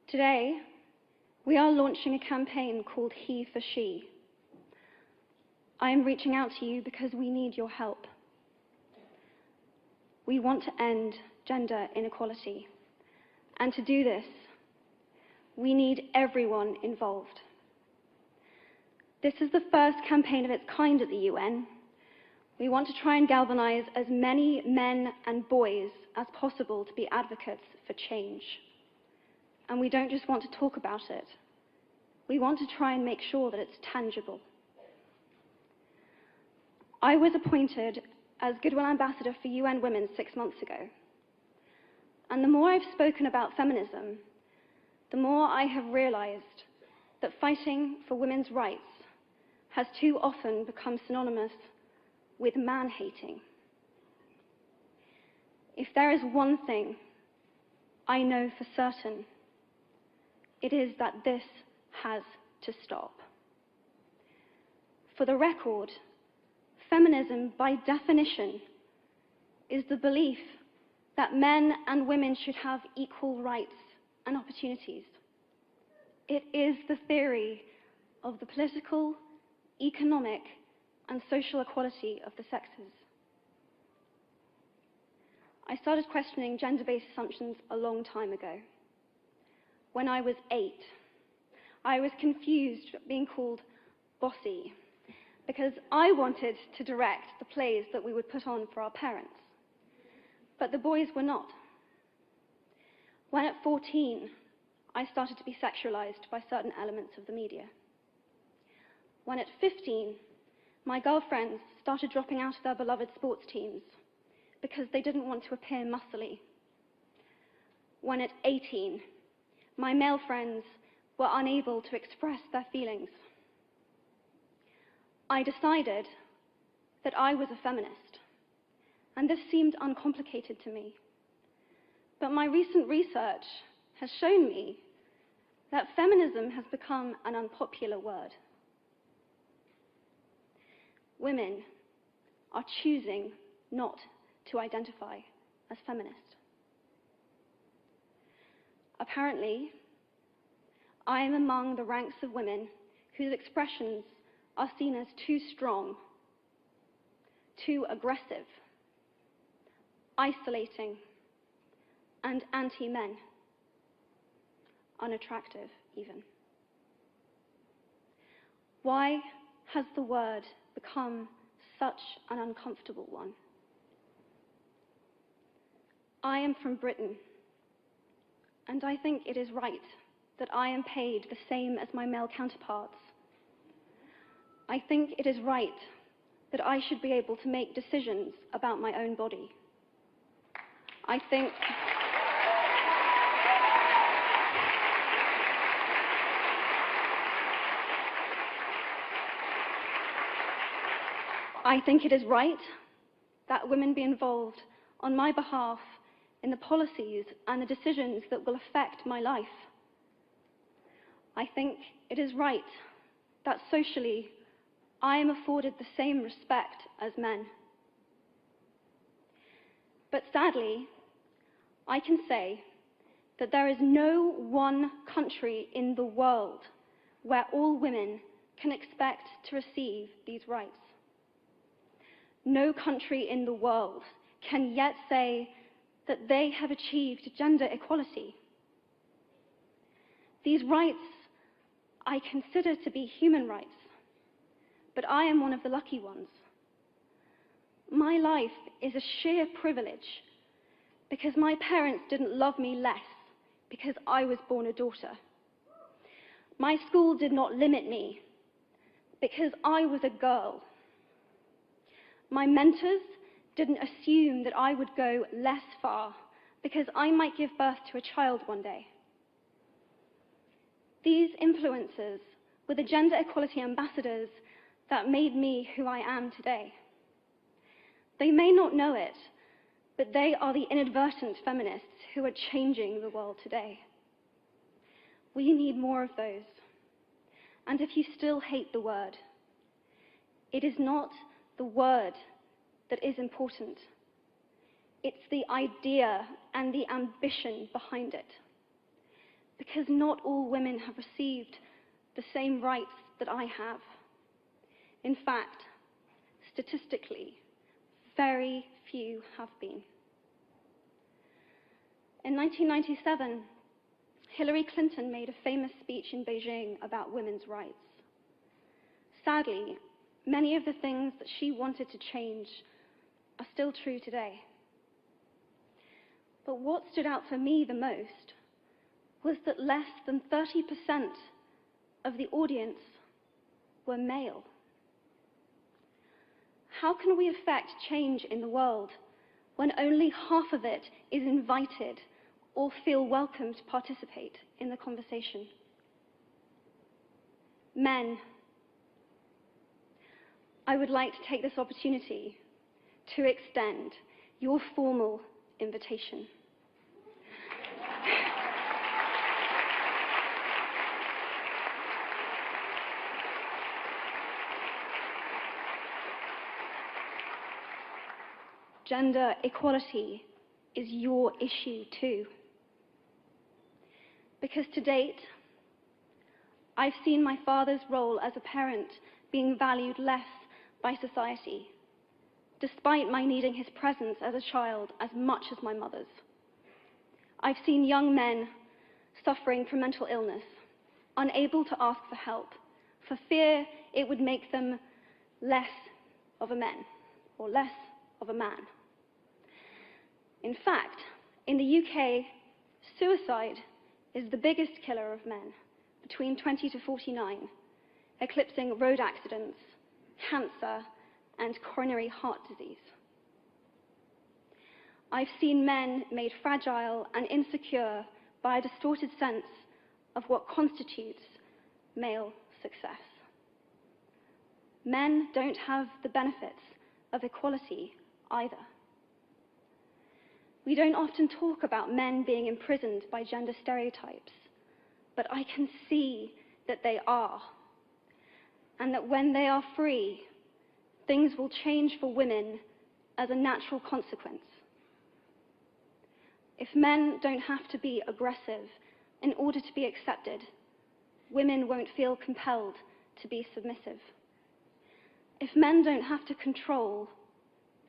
Today, we are launching a campaign called HeForShe. I am reaching out to you because we need your help. We want to end gender inequality. And to do this, we need everyone involved. This is the first campaign of its kind at the UN. We want to try and galvanize as many men and boys as possible to be advocates for change. And we don't just want to talk about it. We want to try and make sure that it's tangible. I was appointed as Goodwill Ambassador for UN Women 6 months ago. And the more I've spoken about feminism, the more I have realized that fighting for women's rights has too often become synonymous with man-hating. If there is one thing I know for certain, it is that this has to stop. For the record, feminism, by definition, is the belief that men and women should have equal rights and opportunities. It is the theory of the political, economic, and social equality of the sexes. I started questioning gender-based assumptions a long time ago. When I was 8, I was confused at being called bossy because I wanted to direct the plays that we would put on for our parents. But the boys were not. When at 14, I started to be sexualized by certain elements of the media. When at 15, my girlfriends started dropping out of their beloved sports teams because they didn't want to appear muscly. When at 18, my male friends were unable to express their feelings. I decided that I was a feminist, and this seemed uncomplicated to me. But my recent research has shown me that feminism has become an unpopular word. Women are choosing not to identify as feminist. Apparently, I am among the ranks of women whose expressions are seen as too strong, too aggressive, isolating, and anti-men, unattractive even. Why has the word become such an uncomfortable one? I am from Britain, and I think it is right that I am paid the same as my male counterparts. I think it is right that I should be able to make decisions about my own body. I think it is right that women be involved on my behalf in the policies and the decisions that will affect my life. I think it is right that socially I am afforded the same respect as men. But sadly, I can say that there is no one country in the world where all women can expect to receive these rights. No country in the world can yet say that they have achieved gender equality. These rights I consider to be human rights, but I am one of the lucky ones. My life is a sheer privilege because my parents didn't love me less because I was born a daughter. My school did not limit me because I was a girl. My mentors didn't assume that I would go less far because I might give birth to a child one day. These influences were the gender equality ambassadors that made me who I am today. They may not know it, but they are the inadvertent feminists who are changing the world today. We need more of those. And if you still hate the word, it is not the word that is important. It's the idea and the ambition behind it. because not all women have received the same rights that I have. In fact, statistically, very few have been. In 1997, Hillary Clinton made a famous speech in Beijing about women's rights. Sadly, many of the things that she wanted to change are still true today. But what stood out for me the most was that less than 30% of the audience were male. How can we affect change in the world when only half of it is invited or feel welcome to participate in the conversation? Men, I would like to take this opportunity to extend your formal invitation. Gender equality is your issue too. Because to date, I've seen my father's role as a parent being valued less by society, despite my needing his presence as a child as much as my mother's. I've seen young men suffering from mental illness, unable to ask for help, for fear it would make them less of a man or less of a man. In fact, in the UK, suicide is the biggest killer of men between 20 to 49, eclipsing road accidents, cancer, and coronary heart disease. I've seen men made fragile and insecure by a distorted sense of what constitutes male success. Men don't have the benefits of equality either. We don't often talk about men being imprisoned by gender stereotypes, but I can see that they are, and that when they are free, things will change for women as a natural consequence. If men don't have to be aggressive in order to be accepted, women won't feel compelled to be submissive. If men don't have to control,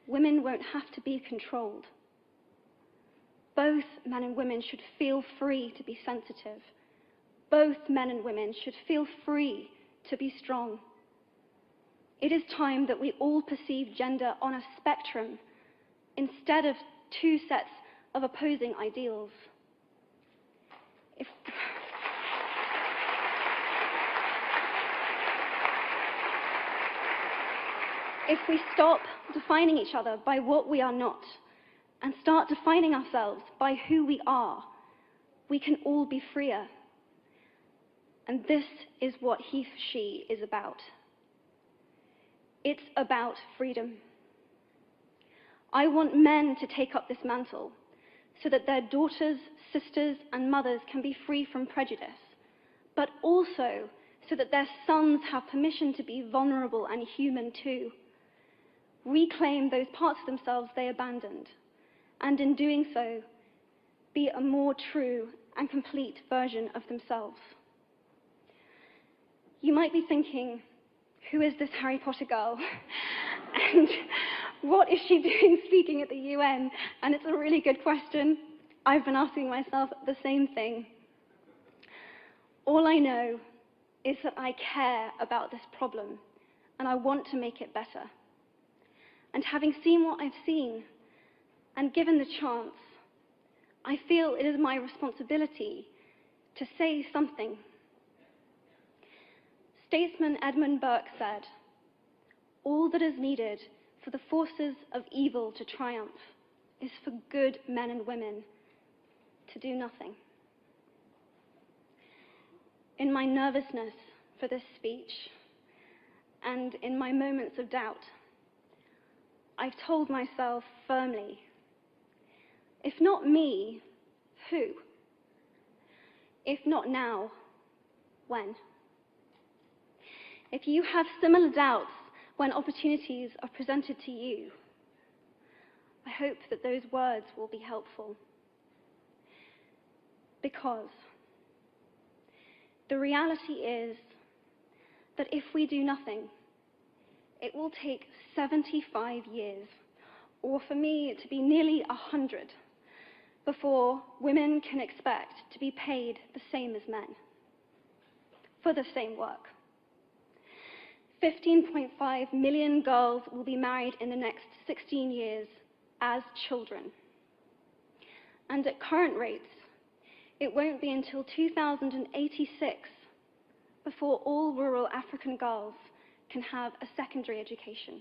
women won't have to be controlled. Both men and women should feel free to be sensitive. Both men and women should feel free to be strong. It is time that we all perceive gender on a spectrum instead of two sets of opposing ideals. If we stop defining each other by what we are not and start defining ourselves by who we are, we can all be freer. And this is what HeForShe is about. It's about freedom. I want men to take up this mantle so that their daughters, sisters, and mothers can be free from prejudice, but also so that their sons have permission to be vulnerable and human too. Reclaim those parts of themselves they abandoned, and in doing so, be a more true and complete version of themselves. You might be thinking, who is this Harry Potter girl? And what is she doing speaking at the UN? And it's a really good question. I've been asking myself the same thing. All I know is that I care about this problem, and I want to make it better. And having seen what I've seen, and given the chance, I feel it is my responsibility to say something. Statesman Edmund Burke said, "All that is needed for the forces of evil to triumph is for good men and women to do nothing." In my nervousness for this speech, and in my moments of doubt, I've told myself firmly, if not me, who? If not now, when? If you have similar doubts when opportunities are presented to you, I hope that those words will be helpful. Because The reality is that if we do nothing, it will take 75 years, or for me to be nearly 100, before women can expect to be paid the same as men for the same work. 15.5 million girls will be married in the next 16 years as children. And at current rates, it won't be until 2086 before all rural African girls can have a secondary education.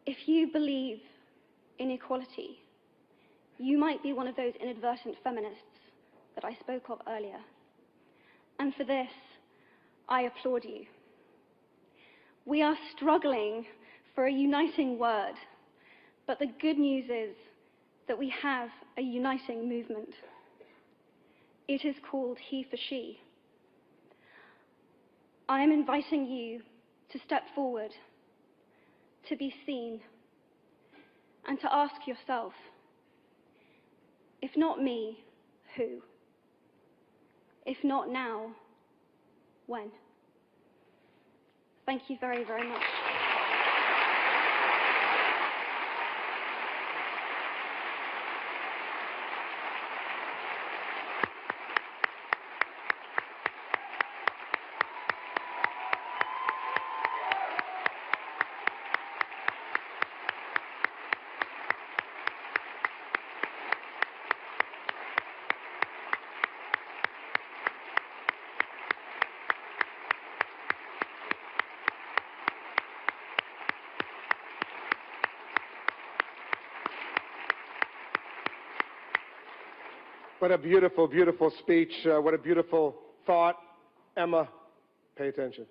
If you believe in equality, you might be one of those inadvertent feminists that I spoke of earlier. And for this, I applaud you. We are struggling for a uniting word, but the good news is that we have a uniting movement. It is called HeForShe. I am inviting you to step forward, to be seen, and to ask yourself, if not me, who? If not now, when? Thank you very, very much. What a beautiful, beautiful speech. What a beautiful thought. Emma, pay attention.